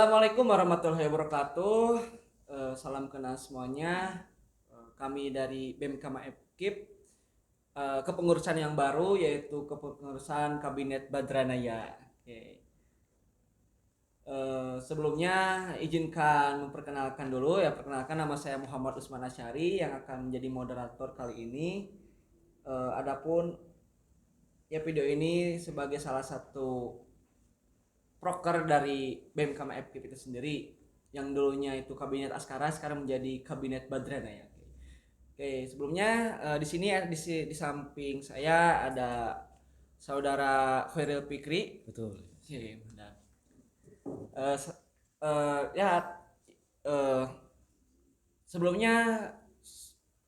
Assalamualaikum warahmatullahi wabarakatuh. Salam kenal semuanya. Kami dari BEM Kama FKIP, kepengurusan yang baru yaitu kepengurusan Kabinet Badranaya. Oke. Sebelumnya izinkan memperkenalkan dulu ya. Perkenalkan, nama saya Muhammad Usman Asyari yang akan menjadi moderator kali ini. Adapun ya video ini sebagai salah satu proker dari BEM Kama FKIP itu sendiri, yang dulunya itu kabinet Askara sekarang menjadi kabinet Badrana ya. Oke, sebelumnya di sini di samping saya ada saudara Khairil Fikri. Betul. Oke, benar. Eh, se- ya eh, sebelumnya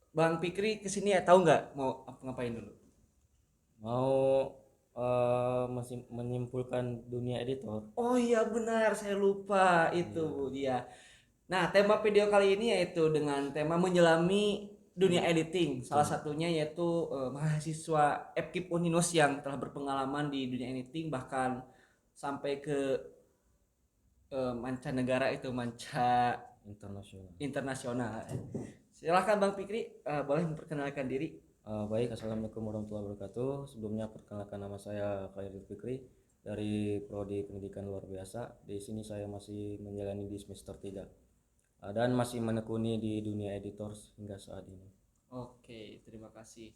Bang Fikri kesini ya, tahu nggak mau ngapain dulu? Mau masih menyimpulkan dunia editor. Oh iya benar, saya lupa itu Iya. dia. Nah, tema video kali ini yaitu dengan tema menyelami dunia editing. Salah Betul. satunya yaitu mahasiswa FKIP Uninus yang telah berpengalaman di dunia editing, bahkan sampai ke mancanegara, itu manca Internasional. internasional. Silahkan Bang Fikri, boleh memperkenalkan diri. Baik, assalamualaikum warahmatullahi wabarakatuh. Sebelumnya perkenalkan, nama saya Khairul Fikri dari Prodi Pendidikan Luar Biasa. Di sini saya masih menjalani di semester 3 dan masih menekuni di dunia editor hingga saat ini. Oke, terima kasih.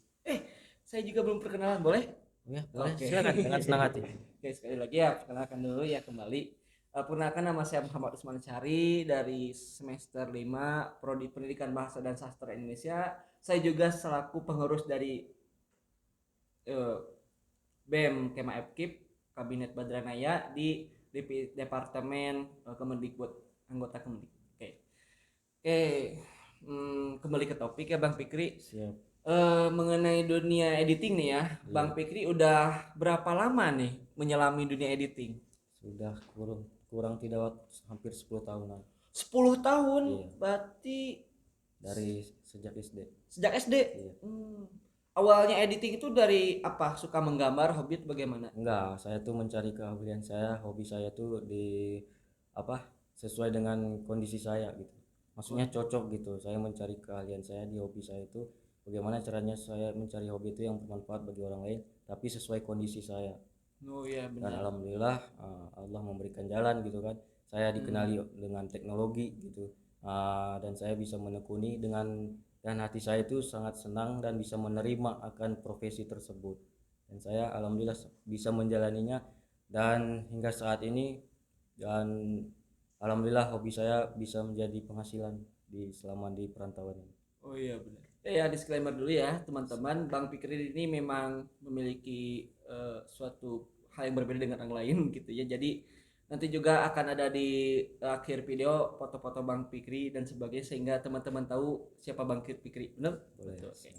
Saya juga belum perkenalan, boleh? Ya, boleh, Oke. silakan dengan senang hati. Oke, sekali lagi ya, perkenalkan dulu ya kembali. Perkenalkan, nama saya Muhammad Usman Syari dari semester 5 Prodi Pendidikan Bahasa dan Sastra Indonesia. Saya juga selaku pengurus dari eh, BEM Kema FKIP Kabinet Badranaya di Departemen Kemendikbud, anggota Kemendikbud. Oke. Oke, kembali ke topik ya Bang Fikri. Siap. Mengenai dunia editing nih ya, Iya, Bang Fikri udah berapa lama nih menyelami dunia editing? sudah kurang kurang tidak hampir 10 tahunan. 10 tahun, Iya, berarti dari sejak SD. sejak SD. Iya. Awalnya editing itu dari apa? Suka menggambar, hobi itu bagaimana? Enggak, saya tuh mencari keahlian saya, hobi saya tuh di apa sesuai dengan kondisi saya gitu. Maksudnya Oh, cocok gitu. Saya mencari keahlian saya di hobi saya itu bagaimana caranya saya mencari hobi itu yang bermanfaat bagi orang lain tapi sesuai kondisi saya. oh ya Dan benar. alhamdulillah Allah memberikan jalan gitu kan. Saya Hmm. dikenali dengan teknologi gitu. Dan saya bisa menekuni dan hati saya itu sangat senang dan bisa menerima akan profesi tersebut, dan saya alhamdulillah bisa menjalaninya dan hingga saat ini, dan alhamdulillah hobi saya bisa menjadi penghasilan selama di perantauan ini. Oh iya benar. Ya disclaimer dulu ya teman-teman, Bang Fikri ini memang memiliki suatu hal yang berbeda dengan orang lain gitu ya. Jadi nanti juga akan ada di akhir video foto-foto Bang Fikri dan sebagainya, sehingga teman-teman tahu siapa Bang Fikri. Benar? Boleh. Betul. Oke.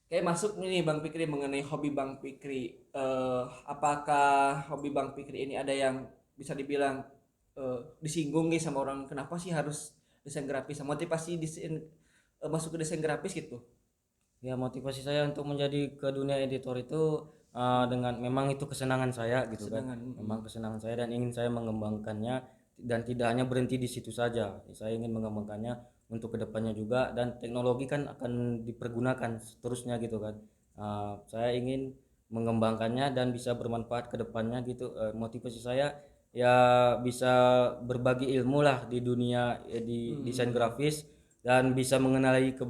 Oke, masuk nih Bang Fikri mengenai hobi Bang Fikri. Apakah hobi Bang Fikri ini ada yang bisa dibilang disinggung nih sama orang, kenapa sih harus desain grafis? Motivasi desain, masuk ke desain grafis gitu. Ya, motivasi saya untuk menjadi ke dunia editor itu dengan memang itu kesenangan saya gitu kan. Kesenangan. Memang kesenangan saya dan ingin saya mengembangkannya, dan tidak hanya berhenti di situ saja. Saya ingin mengembangkannya untuk kedepannya juga, dan teknologi kan akan dipergunakan seterusnya gitu kan. Saya ingin mengembangkannya dan bisa bermanfaat ke depannya gitu. Motivasi saya ya bisa berbagi ilmu lah di dunia di desain grafis, dan bisa mengenali ke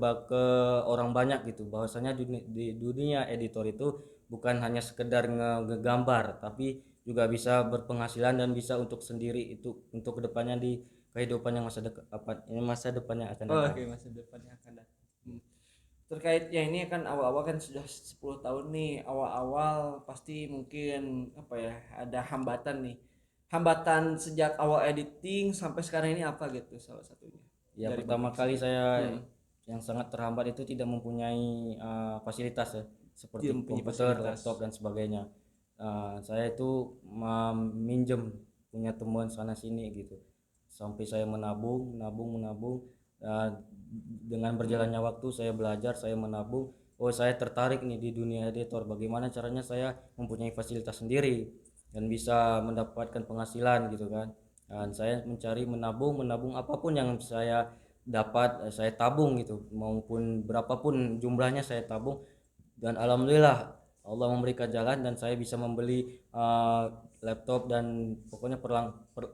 orang banyak gitu bahwasanya di dunia editor itu bukan hanya sekedar ngegambar tapi juga bisa berpenghasilan dan bisa untuk sendiri itu untuk kedepannya di kehidupan yang masa depan yang akan Oh, datang. oke, masa depannya akan datang. Terkait ya, ini kan awal-awal kan sudah 10 tahun nih. Awal-awal pasti mungkin apa ya, ada hambatan nih. Hambatan sejak awal editing sampai sekarang ini apa gitu salah satunya Ya, dari Bang pertama Fikri kali sendiri. saya yang sangat terhambat itu tidak mempunyai fasilitas ya, Dia seperti mempunyai komputer, fasilitas. laptop dan sebagainya. Saya itu meminjem punya teman sana sini gitu, sampai saya menabung menabung menabung. Uh, dengan berjalannya waktu saya belajar, saya menabung. Oh, saya tertarik nih di dunia editor, bagaimana caranya saya mempunyai fasilitas sendiri dan bisa mendapatkan penghasilan gitu kan. Dan saya mencari menabung apapun yang saya dapat, saya tabung gitu, maupun berapapun jumlahnya saya tabung. Dan alhamdulillah Allah memberikan jalan dan saya bisa membeli laptop dan pokoknya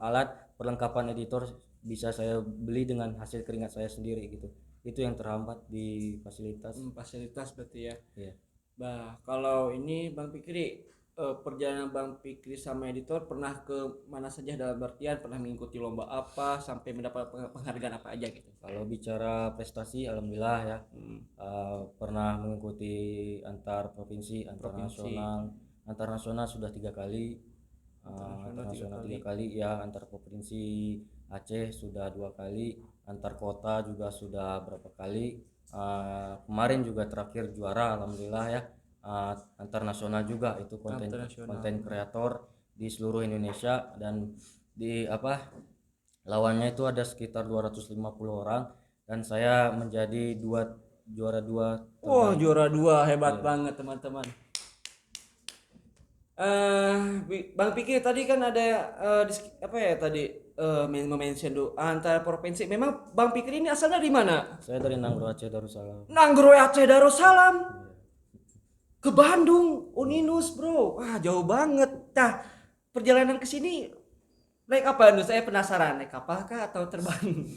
alat perlengkapan editor bisa saya beli dengan hasil keringat saya sendiri gitu. Itu yang terhambat di fasilitas. Fasilitas berarti ya. Iya. Bah, kalau ini Bang Fikri, perjalanan Bang Fikri sama editor pernah ke mana saja, dalam artian pernah mengikuti lomba apa sampai mendapat penghargaan apa aja gitu. Kalau bicara prestasi, alhamdulillah ya, pernah mengikuti antar provinsi, antar nasional sudah 3 kali, antar nasional 3 kali ya, antar provinsi Aceh sudah 2 kali, antar kota juga sudah berapa kali. Kemarin juga terakhir juara, alhamdulillah ya, antar nasional juga itu konten kreator di seluruh Indonesia. Dan di apa lawannya itu ada sekitar 250 orang dan saya menjadi juara 2 Wah, terbaik. juara 2, hebat Iya. banget teman-teman. Bang Pikir tadi kan ada apa ya tadi, mention dulu antar provinsi. Memang Bang Pikir ini asalnya di mana? Saya dari Nanggro Aceh Darussalam. Nanggro Aceh Darussalam Iya. ke Bandung, Uninus bro. Wah, jauh banget. Nah, perjalanan ke sini naik apa? Saya penasaran, naik kapal kah atau terbang?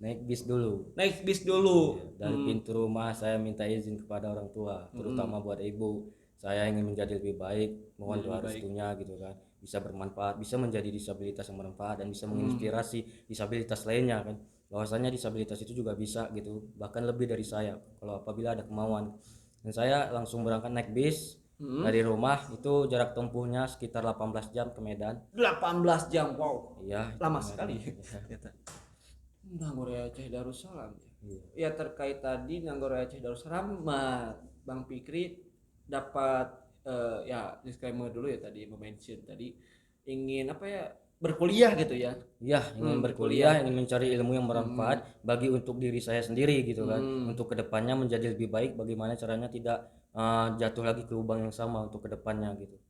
Naik bis dulu. Naik bis dulu. Iya, dari pintu rumah saya minta izin kepada orang tua, terutama buat ibu. Saya ingin menjadi lebih baik, mohon doa restunya gitu kan. Bisa bermanfaat, bisa menjadi disabilitas yang bermanfaat dan bisa menginspirasi disabilitas lainnya kan. Bahwasanya disabilitas itu juga bisa gitu, bahkan lebih dari saya kalau apabila ada kemauan. Dan saya langsung berangkat naik bis dari rumah, itu jarak tempuhnya sekitar 18 jam ke Medan. 18 jam, wow. Iya, Lama itu sekali. Medan. Nanggoro Aceh Darussalam. Iya. Ya, terkait tadi Nanggoro Aceh Darussalam, Bang Fikri dapat ya disclaimer dulu ya, tadi mention tadi ingin apa ya, berkuliah gitu ya. Iya, ingin berkuliah, ingin mencari ilmu yang bermanfaat bagi untuk diri saya sendiri gitu kan. Untuk kedepannya menjadi lebih baik, bagaimana caranya tidak jatuh lagi ke lubang yang sama untuk kedepannya gitu.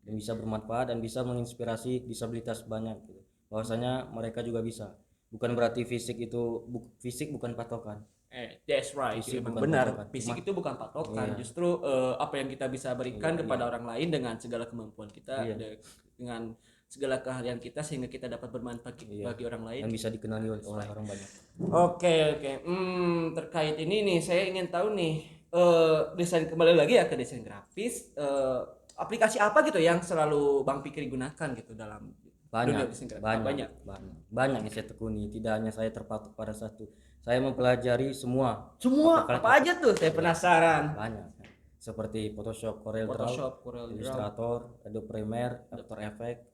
Dan bisa bermanfaat dan bisa menginspirasi disabilitas banyak gitu. Bahwasanya mereka juga bisa. Bukan berarti fisik bukan patokan. That's right. Fisik Emang bukan benar. patokan. Fisik Cuma itu bukan patokan. iya, Justru apa yang kita bisa berikan kepada orang lain dengan segala kemampuan kita, iya. dengan segala keahlian kita, sehingga kita dapat bermanfaat bagi orang lain. Dan bisa dikenali oleh orang banyak. Oke. Terkait ini nih, saya ingin tahu nih, desain, kembali lagi ya ke desain grafis. Aplikasi apa gitu yang selalu Bang Pikir gunakan gitu dalam dunia Banyak, desain grafis? banyak yang saya tekuni. Tidak hanya saya terpatok pada satu. Saya mempelajari semua. Semua apa aja tuh? Saya penasaran. Banyak. Seperti Photoshop, Corel Draw, Corel Draw. Illustrator, Adobe Premiere, After Effects.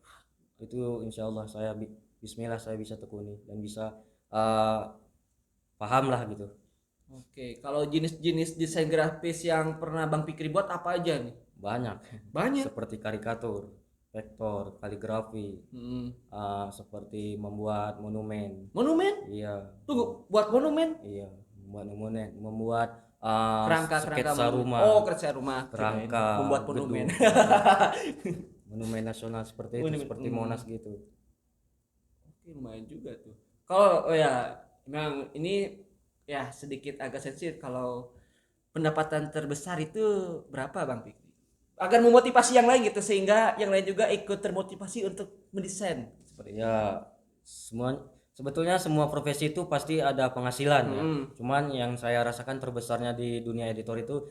Itu insya Allah saya Bismillah saya bisa tekuni dan bisa paham lah gitu. Oke, kalau jenis-jenis desain grafis yang pernah Bang Pikri buat apa aja nih? Banyak. Banyak. Seperti karikatur, vektor, kaligrafi, seperti membuat monumen. Monumen? Iya. Tunggu, buat monumen? Iya, membuat monumen, membuat Kerangka sketsa monumen. rumah. Oh, kerangka rumah. Kerangka Membuat monumen. Monumen nasional seperti itu, seperti Monas gitu. Oke, lumayan juga tuh. Kalau ya memang ini ya sedikit agak sensitif, kalau pendapatan terbesar itu berapa Bang Pikri? Agar memotivasi yang lain gitu, sehingga yang lain juga ikut termotivasi untuk mendesain seperti Ya, sebetulnya semua profesi itu pasti ada penghasilan ya. Cuman yang saya rasakan terbesarnya di dunia editor itu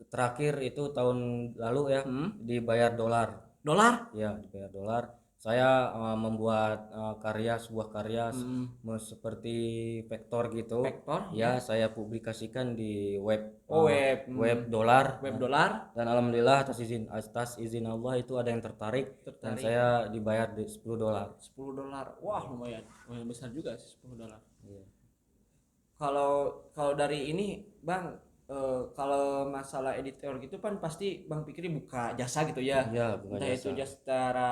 terakhir itu tahun lalu ya, dibayar dolar. dolar. Ya, dibayar dolar. Saya membuat sebuah karya seperti vektor gitu. Vektor, Ya, saya publikasikan di web web dolar. dolar. Dan alhamdulillah atas izin Allah itu ada yang tertarik. Dan saya dibayar di $10. $10. Wah, lumayan besar juga sih, $10. Iya. Kalau dari ini Bang, kalau masalah editor gitu kan pasti Bang Pikri buka jasa gitu ya. Iya, buka Entah jasa. itu jasa secara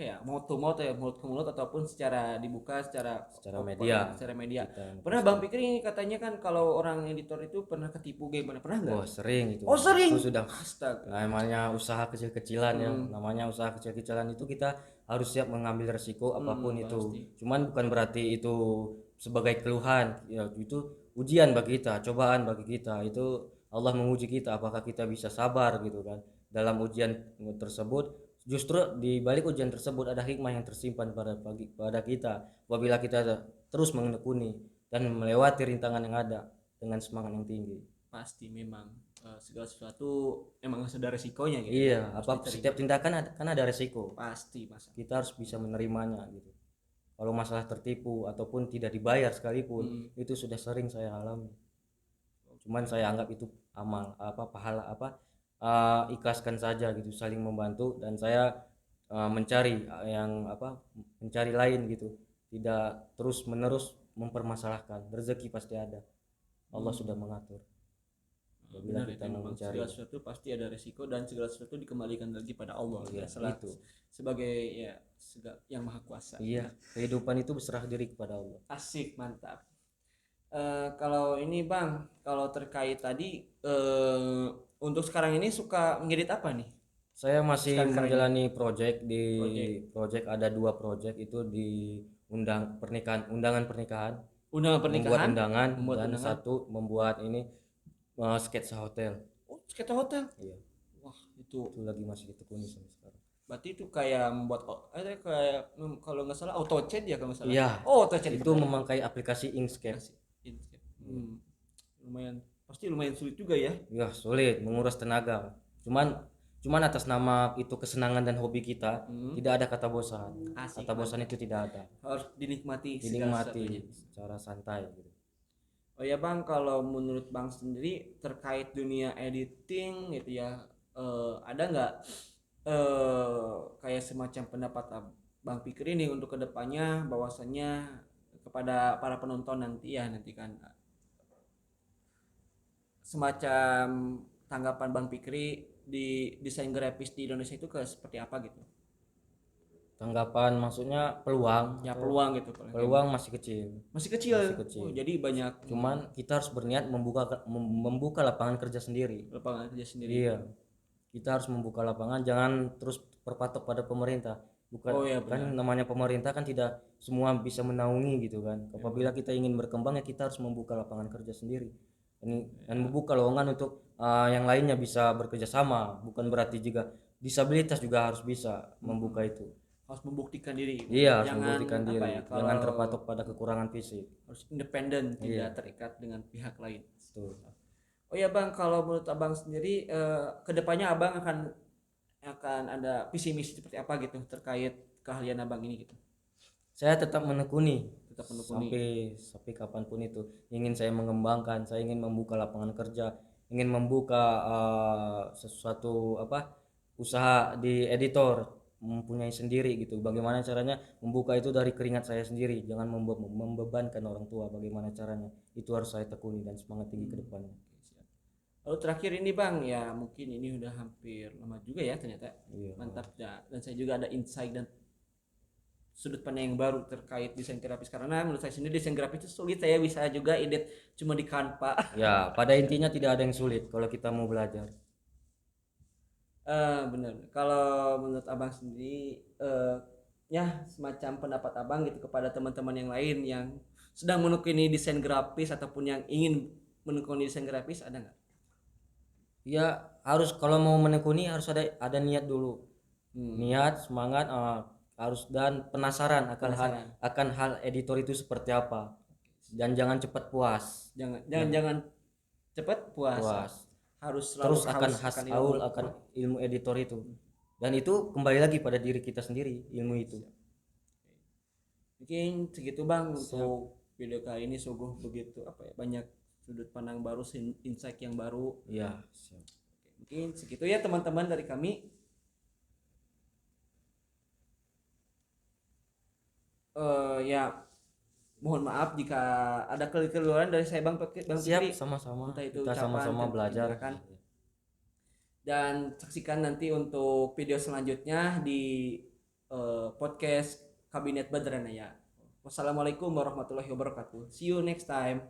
ya mouth to mouth ya, mulut ke mulut ataupun secara dibuka secara media secara media. kita Pernah Bang Pikir ini katanya kan kalau orang editor itu pernah ketipu gimana? Pernah nggak? oh sering itu Oh sering. itu sudah Astaga. namanya usaha kecil-kecilan ya namanya usaha kecil-kecilan itu kita harus siap mengambil resiko apapun itu Pasti. cuman bukan berarti itu sebagai keluhan ya itu ujian bagi kita cobaan bagi kita itu Allah menguji kita apakah kita bisa sabar gitu kan dalam ujian tersebut justru di balik ujian tersebut ada hikmah yang tersimpan pada kita apabila kita terus menekuni dan melewati rintangan yang ada dengan semangat yang tinggi. Pasti memang segala sesuatu emang harus ada resikonya gitu. Iya, Harus apa diterima. setiap tindakan kan ada resiko. Pasti Mas. Kita harus bisa menerimanya gitu. Kalau masalah tertipu ataupun tidak dibayar sekalipun, itu sudah sering saya alami. Cuman saya anggap itu amal pahala ikhlaskan saja gitu, saling membantu dan saya mencari mencari lain gitu. Tidak terus menerus mempermasalahkan. Rezeki pasti ada. Allah sudah mengatur. Apabila Benar itu kita mau memang mencari segala sesuatu pasti ada resiko dan segala sesuatu dikembalikan lagi pada Allah Iya, itu sebagai ya yang maha kuasa. iya, kehidupan itu berserah diri kepada Allah. Asik, mantap. Kalau ini Bang, kalau terkait tadi untuk sekarang ini suka ngedit apa nih? Saya masih Sekarang ini menjalani project di project project ada 2 project itu di undangan pernikahan, undangan membuat pernikahan, undangan membuat dan undangan. satu membuat ini sketsa hotel. Oh, sketsa hotel. Iya, Wah, itu itu lagi masih ditekuni sampai sekarang. berarti itu kayak membuat kayak kalau nggak salah AutoCAD ya kalau nggak salah. Iya, Oh, AutoCAD itu memakai aplikasi Inkscape. Inkscape. Lumayan pasti lumayan sulit juga ya. Ya, sulit, menguras tenaga. Cuman atas nama itu kesenangan dan hobi kita, tidak ada kata bosan. Asik, Kata bosan itu tidak ada. harus dinikmati segala sesuatunya. Dinikmati secara santai gitu. Oh ya Bang, kalau menurut Bang sendiri terkait dunia editing gitu ya, ada nggak kayak semacam pendapat Bang Pikir ini untuk kedepannya bahwasannya kepada para penonton nanti kan semacam tanggapan Bang Pikri di desain grafis di Indonesia itu ke seperti apa gitu? Tanggapan maksudnya peluang Ya peluang gitu peluang masih kecil. masih kecil. Masih kecil. Oh, jadi banyak Cuman kita harus berniat membuka lapangan kerja sendiri. lapangan kerja sendiri. Iya. Kita harus membuka lapangan, jangan terus berpatok pada pemerintah. Bukan Oh ya kan benar. namanya pemerintah kan tidak semua bisa menaungi gitu kan. Apabila kita ingin berkembang ya kita harus membuka lapangan kerja sendiri. Dan membuka lowongan untuk yang lainnya bisa bekerja sama. Bukan berarti juga disabilitas juga harus bisa membuka itu. Harus membuktikan diri. Iya, harus Jangan membuktikan diri. ya, Jangan kalau terpatok pada kekurangan fisik. harus independen, tidak Iya. terikat dengan pihak lain. Betul. Oh ya Bang, kalau menurut Abang sendiri kedepannya Abang akan ada visi misi seperti apa gitu terkait keahlian Abang ini gitu. Saya tetap menekuni Tetap menekuni. sampai kapanpun itu ingin saya mengembangkan, saya ingin membuka lapangan kerja, ingin membuka sesuatu usaha di editor mempunyai sendiri gitu. Bagaimana caranya membuka itu dari keringat saya sendiri, jangan membebankan orang tua. Bagaimana caranya itu harus saya tekuni dan semangat tinggi ke depannya. Lalu terakhir ini Bang, ya mungkin ini udah hampir lama juga ya ternyata. Iya. Mantap ya. Dan saya juga ada insight dan sudut pandang yang baru terkait desain grafis karena menurut saya sendiri desain grafis itu sulit, saya bisa juga edit cuma di Canva. Ya, pada intinya tidak ada yang sulit kalau kita mau belajar. Bener. Kalau menurut Abang sendiri ya semacam pendapat Abang gitu kepada teman-teman yang lain yang sedang menekuni desain grafis ataupun yang ingin menekuni desain grafis ada nggak? Ya, harus kalau mau menekuni harus ada niat dulu. Niat, semangat harus dan penasaran akan hal editor itu seperti apa. Dan jangan cepat puas. Jangan cepat puas. Harus selalu Terus akan akan ilmu editor itu. Dan itu kembali lagi pada diri kita sendiri ilmu itu. Mungkin segitu Bang untuk video kali ini, sungguh begitu banyak sudut pandang baru, insight yang baru. Iya, siap. Mungkin segitu ya teman-teman dari kami. Ya mohon maaf jika ada kekeliruan dari saya Bang Siap, Fikri. sama-sama. Entah itu Kita ucapan, sama-sama belajar. Dan saksikan nanti untuk video selanjutnya di podcast Kabinet Badranaya. Wassalamualaikum warahmatullahi wabarakatuh. See you next time.